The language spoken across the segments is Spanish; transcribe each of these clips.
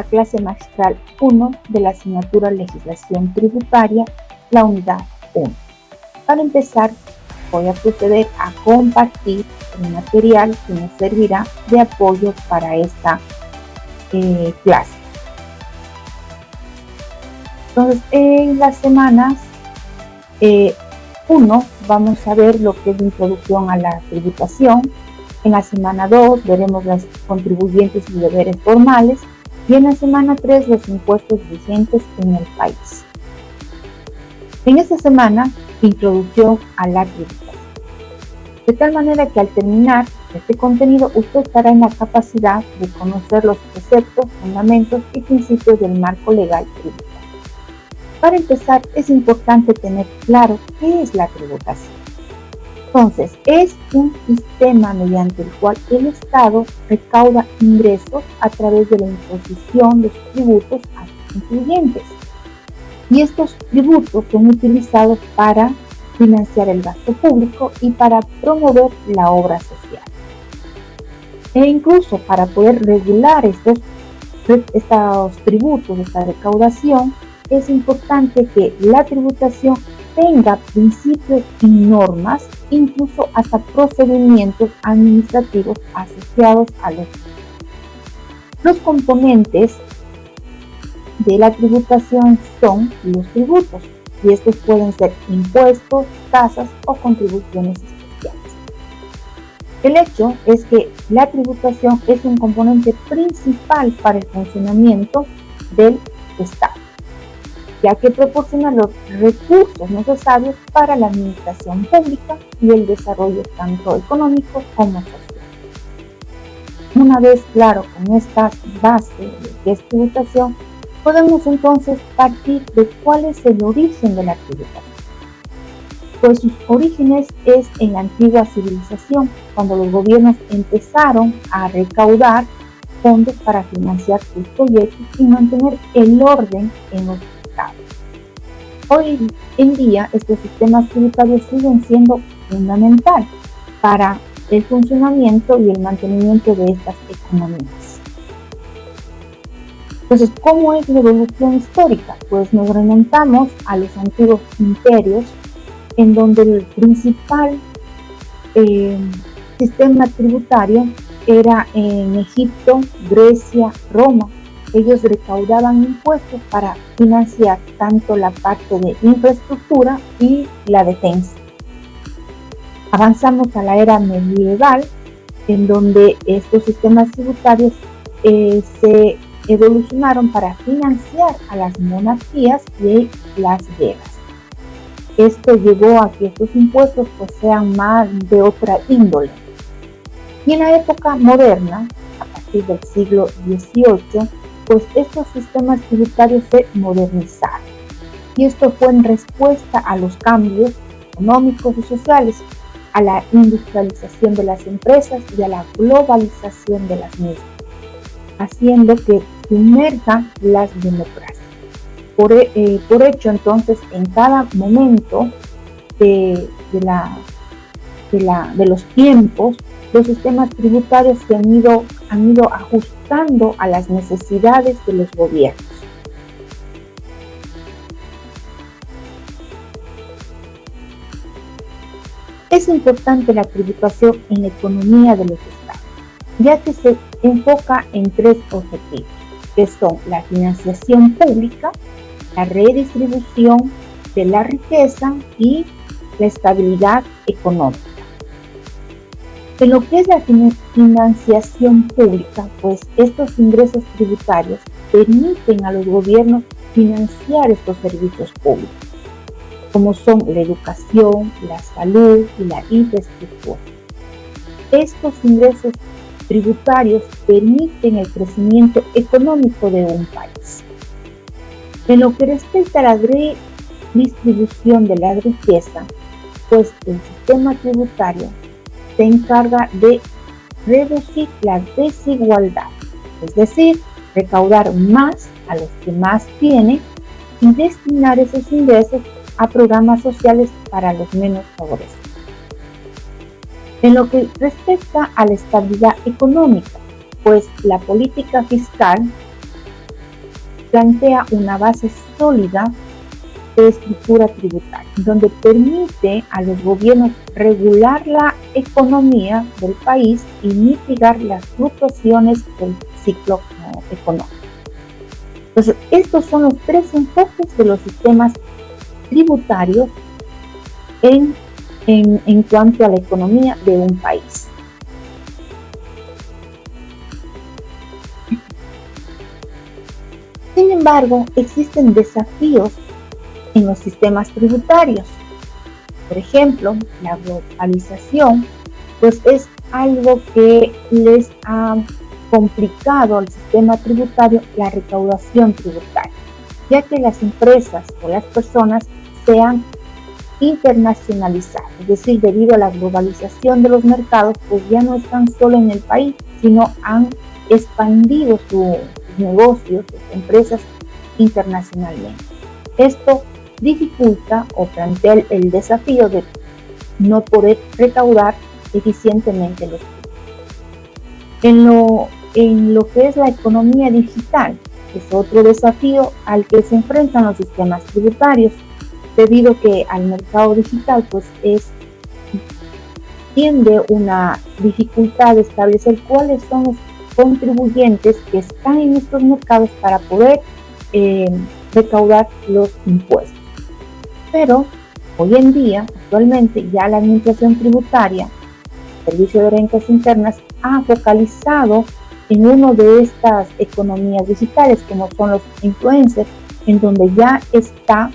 la clase magistral 1 de la asignatura Legislación Tributaria, la unidad 1. Para empezar, voy a proceder a compartir el material que nos servirá de apoyo para esta clase. Entonces, en las semanas 1 vamos a ver lo que es la introducción a la tributación. En la semana 2 veremos los contribuyentes y deberes formales. Y en la semana 3 los impuestos vigentes en el país. En esta semana, introducción a la tributación. De tal manera que al terminar este contenido, usted estará en la capacidad de conocer los preceptos, fundamentos y principios del marco legal tributario. Para empezar, es importante tener claro qué es la tributación. Entonces, es un sistema mediante el cual el Estado recauda ingresos a través de la imposición de sus tributos a sus contribuyentes. Y estos tributos son utilizados para financiar el gasto público y para promover la obra social. E incluso para poder regular estos tributos, esta recaudación, es importante que la tributación tenga principios y normas, incluso hasta procedimientos administrativos asociados a los componentes de la tributación son los tributos, y estos pueden ser impuestos, tasas o contribuciones especiales. El hecho es que la tributación es un componente principal para el funcionamiento del Estado, ya que proporciona los recursos necesarios para la administración pública y el desarrollo tanto económico como social. Una vez claro con estas bases de qué es tributación, podemos entonces partir de cuál es el origen de la tributación. Pues sus orígenes es en la antigua civilización, cuando los gobiernos empezaron a recaudar fondos para financiar sus proyectos y mantener el orden en los estados. Hoy en día estos sistemas tributarios siguen siendo fundamentales para el funcionamiento y el mantenimiento de estas economías. Entonces, ¿cómo es la evolución histórica? Pues nos remontamos a los antiguos imperios, en donde el principal sistema tributario era en Egipto, Grecia, Roma. Ellos recaudaban impuestos para financiar tanto la parte de infraestructura y la defensa. Avanzamos a la era medieval, en donde estos sistemas tributarios se evolucionaron para financiar a las monarquías y las guerras. Esto llevó a que estos impuestos pues sean más de otra índole. Y en la época moderna, a partir del siglo XVIII, pues estos sistemas tributarios se modernizaron. Y esto fue en respuesta a los cambios económicos y sociales, a la industrialización de las empresas y a la globalización de las mismas, haciendo que sumerjan las democracias. Por hecho, entonces, en cada momento de los tiempos, los sistemas tributarios se han ido ajustando a las necesidades de los gobiernos. Es importante la tributación en la economía de los estados, ya que se enfoca en tres objetivos, que son la financiación pública, la redistribución de la riqueza y la estabilidad económica. En lo que es la financiación pública, pues estos ingresos tributarios permiten a los gobiernos financiar estos servicios públicos, como son la educación, la salud y la infraestructura. Estos ingresos tributarios permiten el crecimiento económico de un país. En lo que respecta a la redistribución de la riqueza, pues el sistema tributario se encarga de reducir la desigualdad, es decir, recaudar más a los que más tienen y destinar esos ingresos a programas sociales para los menos favorecidos. En lo que respecta a la estabilidad económica, pues la política fiscal plantea una base sólida de estructura tributaria, donde permite a los gobiernos regular la economía del país y mitigar las fluctuaciones del ciclo económico. Entonces, estos son los tres enfoques de los sistemas tributarios en cuanto a la economía de un país. Sin embargo, existen desafíos en los sistemas tributarios. Por ejemplo, la globalización, pues es algo que les ha complicado al sistema tributario la recaudación tributaria, ya que las empresas o las personas se han internacionalizado, es decir, debido a la globalización de los mercados, pues ya no están solo en el país, sino han expandido sus negocios, sus empresas internacionalmente. Esto dificulta o plantea el desafío de no poder recaudar eficientemente los tributos. En lo que es la economía digital, es otro desafío al que se enfrentan los sistemas tributarios, debido que al mercado digital pues tiende una dificultad de establecer cuáles son los contribuyentes que están en estos mercados para poder recaudar los impuestos. Pero hoy en día, actualmente, ya la Administración Tributaria, Servicio de Rentas Internas, ha focalizado en una de estas economías digitales, como son los influencers, en donde ya está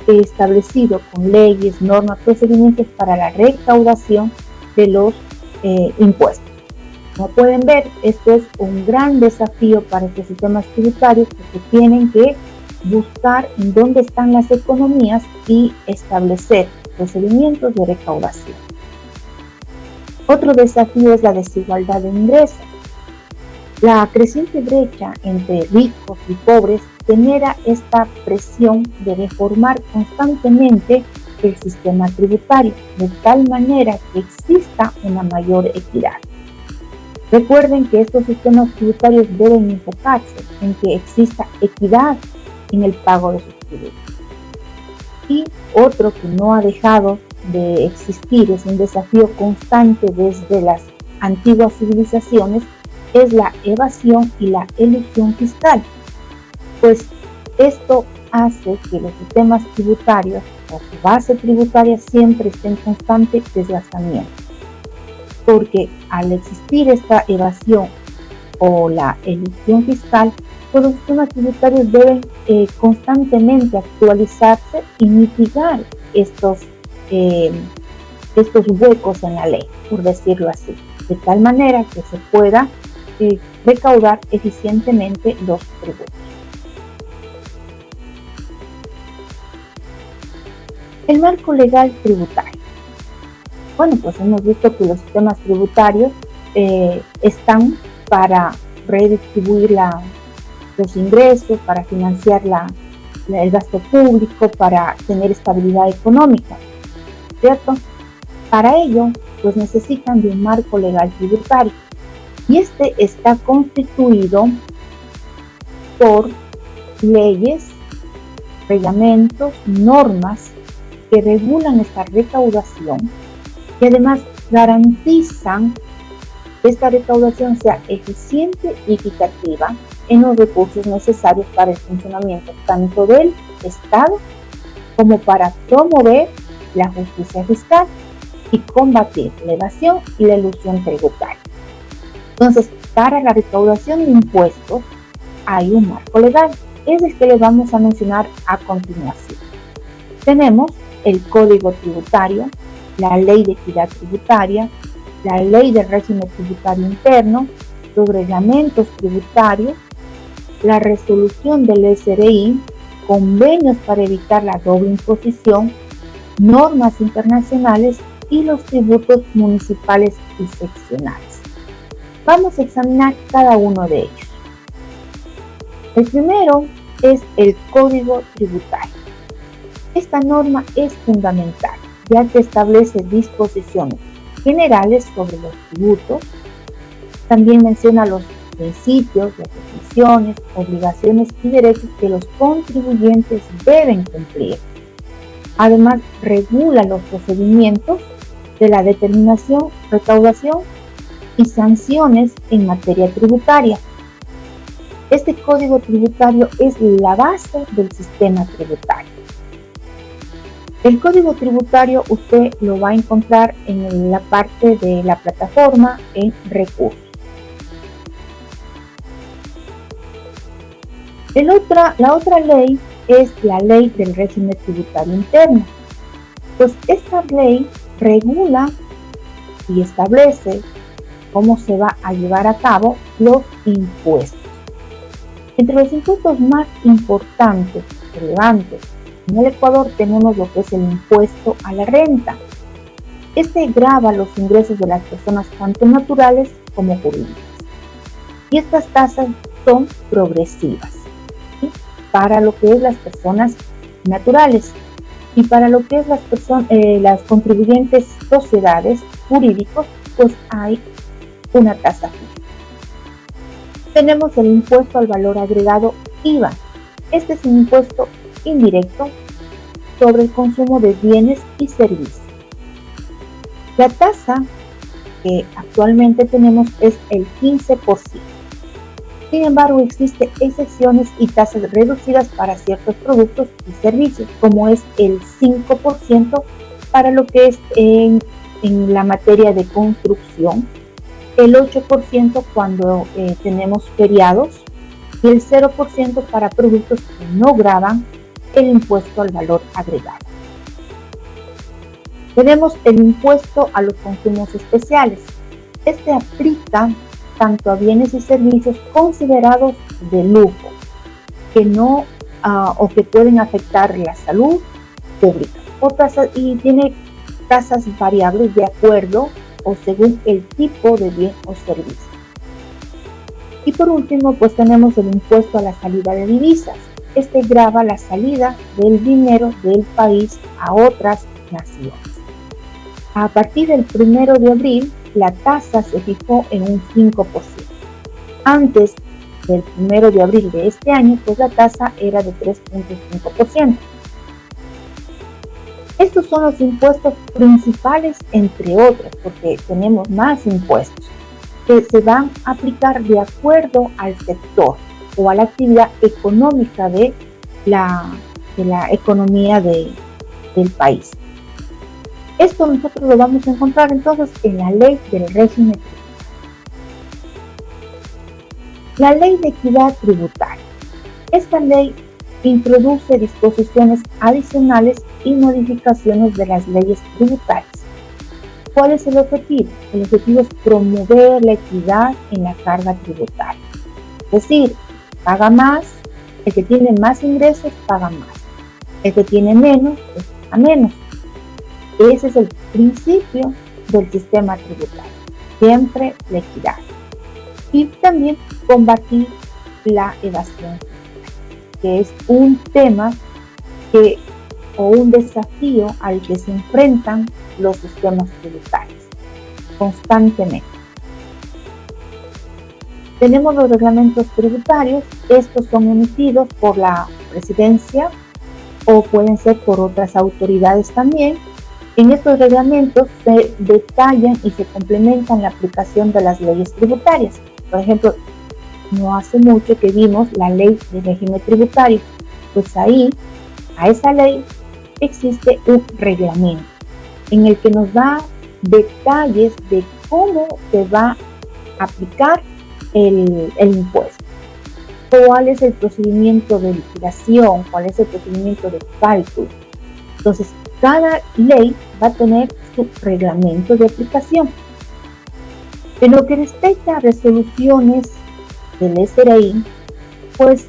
establecido con leyes, normas, procedimientos para la recaudación de los impuestos. Como pueden ver, esto es un gran desafío para estos sistemas tributarios, porque tienen que buscar en dónde están las economías y establecer procedimientos de recaudación. Otro desafío es la desigualdad de ingresos. La creciente brecha entre ricos y pobres genera esta presión de reformar constantemente el sistema tributario, de tal manera que exista una mayor equidad. Recuerden que estos sistemas tributarios deben enfocarse en que exista equidad en el pago de sus tributos. Y otro que no ha dejado de existir, es un desafío constante desde las antiguas civilizaciones, es la evasión y la elusión fiscal. Pues esto hace que los sistemas tributarios o su base tributaria siempre esté en constante desgastamiento. Porque al existir esta evasión o la elusión fiscal, pues los sistemas tributarios deben constantemente actualizarse y mitigar estos huecos en la ley, por decirlo así, de tal manera que se pueda recaudar eficientemente los tributos. El marco legal tributario. Bueno, pues hemos visto que los sistemas tributarios están para redistribuir los ingresos, para financiar el gasto público, para tener estabilidad económica, ¿cierto? Para ello, pues necesitan de un marco legal tributario. Y este está constituido por leyes, reglamentos, normas que regulan esta recaudación y además garantizan que esta recaudación sea eficiente y equitativa en los recursos necesarios para el funcionamiento tanto del Estado como para promover la justicia fiscal y combatir la evasión y la elusión tributaria. Entonces, para la recaudación de impuestos hay un marco legal, es el que les vamos a mencionar a continuación. Tenemos el Código Tributario, la Ley de Equidad Tributaria, la Ley del Régimen Tributario Interno, los reglamentos tributarios, la resolución del SRI, convenios para evitar la doble imposición, normas internacionales y los tributos municipales y seccionales. Vamos a examinar cada uno de ellos. El primero es el Código Tributario. Esta norma es fundamental, ya que establece disposiciones generales sobre los tributos. También menciona los principios, las definiciones, obligaciones y derechos que los contribuyentes deben cumplir. Además, regula los procedimientos de la determinación, recaudación y sanciones en materia tributaria. Este código tributario es la base del sistema tributario. El código tributario usted lo va a encontrar en la parte de la plataforma en recursos. La otra ley es la ley del régimen tributario interno. Pues esta ley regula y establece cómo se va a llevar a cabo los impuestos. Entre los impuestos más importantes, relevantes, en el Ecuador tenemos lo que es el impuesto a la renta. Este grava los ingresos de las personas tanto naturales como jurídicas. Y estas tasas son progresivas, ¿sí?, para lo que es las personas naturales y para lo que es las contribuyentes sociedades jurídicos, pues hay una tasa fija. Tenemos el impuesto al valor agregado IVA. Este es un impuesto indirecto sobre el consumo de bienes y servicios. La tasa que actualmente tenemos es el 15%. Sin embargo, existen excepciones y tasas reducidas para ciertos productos y servicios, como es el 5% para lo que es en la materia de construcción, el 8% cuando tenemos feriados y el 0% para productos que no gravan el impuesto al valor agregado. Tenemos el impuesto a los consumos especiales. Este aplica tanto a bienes y servicios considerados de lujo, que no o que pueden afectar la salud pública, y tiene tasas variables de acuerdo o según el tipo de bien o servicio. Y por último, pues tenemos el impuesto a la salida de divisas. Este grava la salida del dinero del país a otras naciones. A partir del 1 de abril, la tasa se fijó en un 5%. Antes del 1 de abril de este año, pues la tasa era de 3.5%. Estos son los impuestos principales, entre otros, porque tenemos más impuestos que se van a aplicar de acuerdo al sector o a la actividad económica de la economía del país. Esto nosotros lo vamos a encontrar entonces en la ley del régimen tributario. La ley de equidad tributaria. Esta ley introduce disposiciones adicionales y modificaciones de las leyes tributarias. ¿Cuál es el objetivo? El objetivo es promover la equidad en la carga tributaria. Es decir, paga más, el que tiene más ingresos paga más, el que tiene menos, pues paga menos. Ese es el principio del sistema tributario, siempre la equidad. Y también combatir la evasión, que es un tema o un desafío al que se enfrentan los sistemas tributarios constantemente. Tenemos los reglamentos tributarios. Estos son emitidos por la presidencia o pueden ser por otras autoridades también. En estos reglamentos se detallan y se complementan la aplicación de las leyes tributarias. Por ejemplo, no hace mucho que vimos la ley de régimen tributario. Pues ahí, a esa ley, existe un reglamento en el que nos da detalles de cómo se va a aplicar el impuesto, cuál es el procedimiento de liquidación, cuál es el procedimiento de cálculo. Entonces, cada ley va a tener su reglamento de aplicación. En lo que respecta a resoluciones del SRI, pues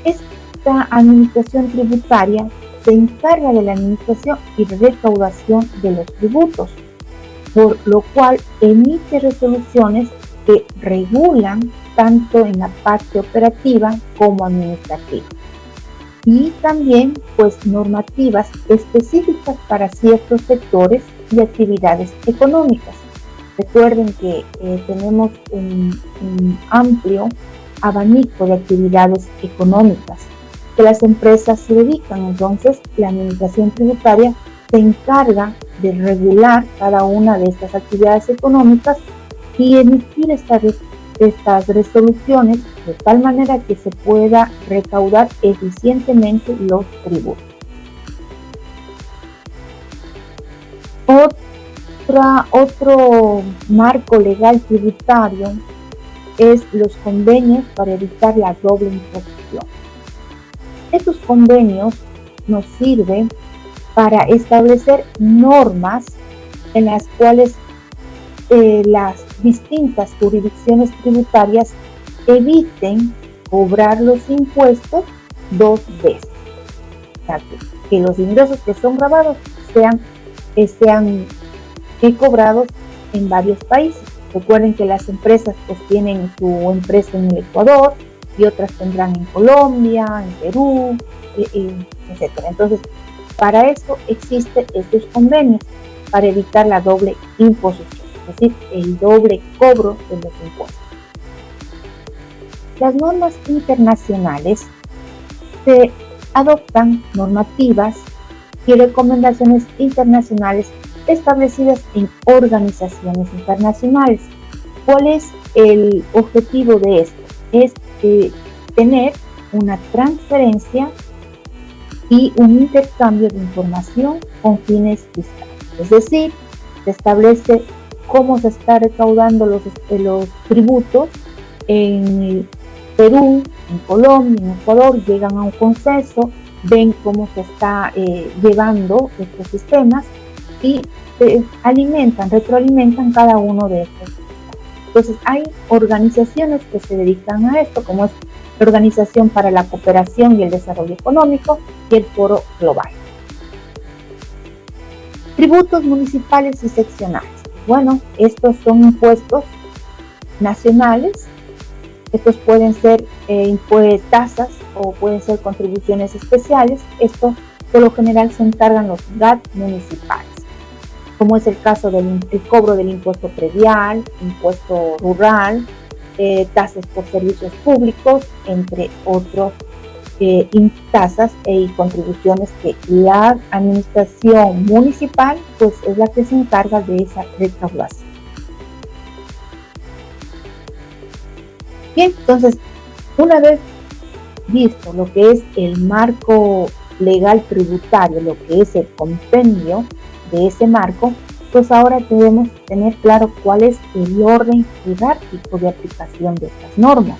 esta administración tributaria se encarga de la administración y recaudación de los tributos, por lo cual emite resoluciones que regulan tanto en la parte operativa como administrativa. Y también pues normativas específicas para ciertos sectores y actividades económicas. Recuerden que tenemos un amplio abanico de actividades económicas que las empresas se dedican. Entonces, la administración tributaria se encarga de regular cada una de estas actividades económicas y emitir estas resoluciones de tal manera que se pueda recaudar eficientemente los tributos. Otro marco legal tributario es los convenios para evitar la doble imposición. Estos convenios nos sirven para establecer normas en las cuales las distintas jurisdicciones tributarias eviten cobrar los impuestos dos veces. O sea, que los ingresos que son grabados sean cobrados en varios países. Recuerden que las empresas pues tienen su empresa en el Ecuador y otras tendrán en Colombia, en Perú, etc. Entonces, para eso existen estos convenios, para evitar la doble imposición, es decir, el doble cobro de los impuestos. Las normas internacionales se adoptan normativas y recomendaciones internacionales establecidas en organizaciones internacionales. ¿Cuál es el objetivo de esto? Es tener una transferencia y un intercambio de información con fines fiscales. Es decir, se establece cómo se está recaudando los tributos en Perú, en Colombia, en Ecuador, llegan a un consenso, ven cómo se está llevando estos sistemas y retroalimentan cada uno de estos sistemas. Entonces hay organizaciones que se dedican a esto, como es la Organización para la Cooperación y el Desarrollo Económico y el Foro Global. Tributos municipales y seccionales. Bueno, estos son impuestos nacionales. Estos pueden ser tasas o pueden ser contribuciones especiales. Esto por lo general se encargan los GAT municipales, como es el caso del cobro del impuesto predial, impuesto rural, tasas por servicios públicos, entre otros tasas y contribuciones que la administración municipal pues es la que se encarga de esa recaudación. Bien, entonces, una vez visto lo que es el marco legal tributario, lo que es el compendio de ese marco, pues ahora debemos tener claro cuál es el orden jerárquico de aplicación de estas normas.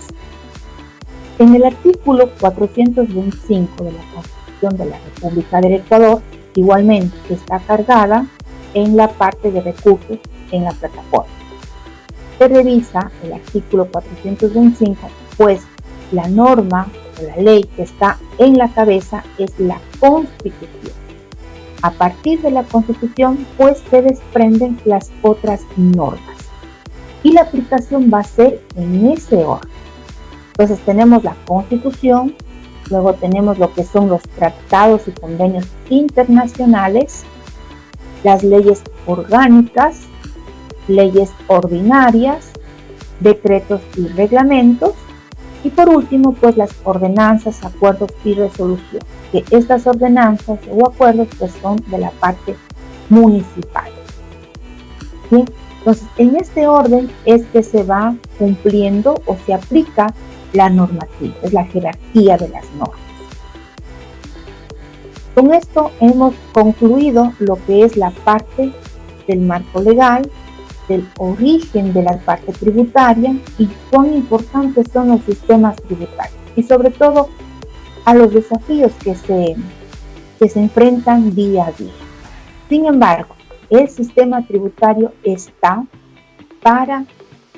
En el artículo 425 de la Constitución de la República del Ecuador, igualmente está cargada en la parte de recursos en la plataforma. Se revisa el artículo 425, pues la norma o la ley que está en la cabeza es la Constitución. A partir de la Constitución, pues se desprenden las otras normas y la aplicación va a ser en ese orden. Entonces tenemos la Constitución, luego tenemos lo que son los tratados y convenios internacionales, las leyes orgánicas, leyes ordinarias, decretos y reglamentos, y por último, pues las ordenanzas, acuerdos y resoluciones, que estas ordenanzas o acuerdos pues son de la parte municipal. Bien, entonces en este orden es que se va cumpliendo o se aplica la normativa, es la jerarquía de las normas. Con esto hemos concluido lo que es la parte del marco legal, del origen de la parte tributaria y cuán importantes son los sistemas tributarios y sobre todo a los desafíos que se enfrentan día a día. Sin embargo, el sistema tributario está para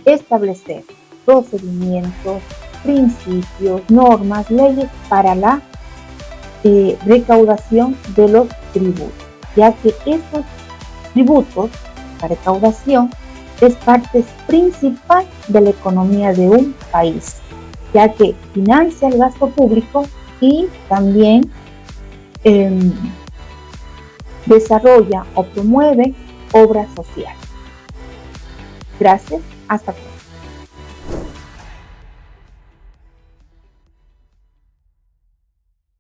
establecer procedimientos, principios, normas, leyes para la recaudación de los tributos, ya que estos tributos, la recaudación, es parte principal de la economía de un país, ya que financia el gasto público y también desarrolla o promueve obras sociales. Gracias, hasta pronto.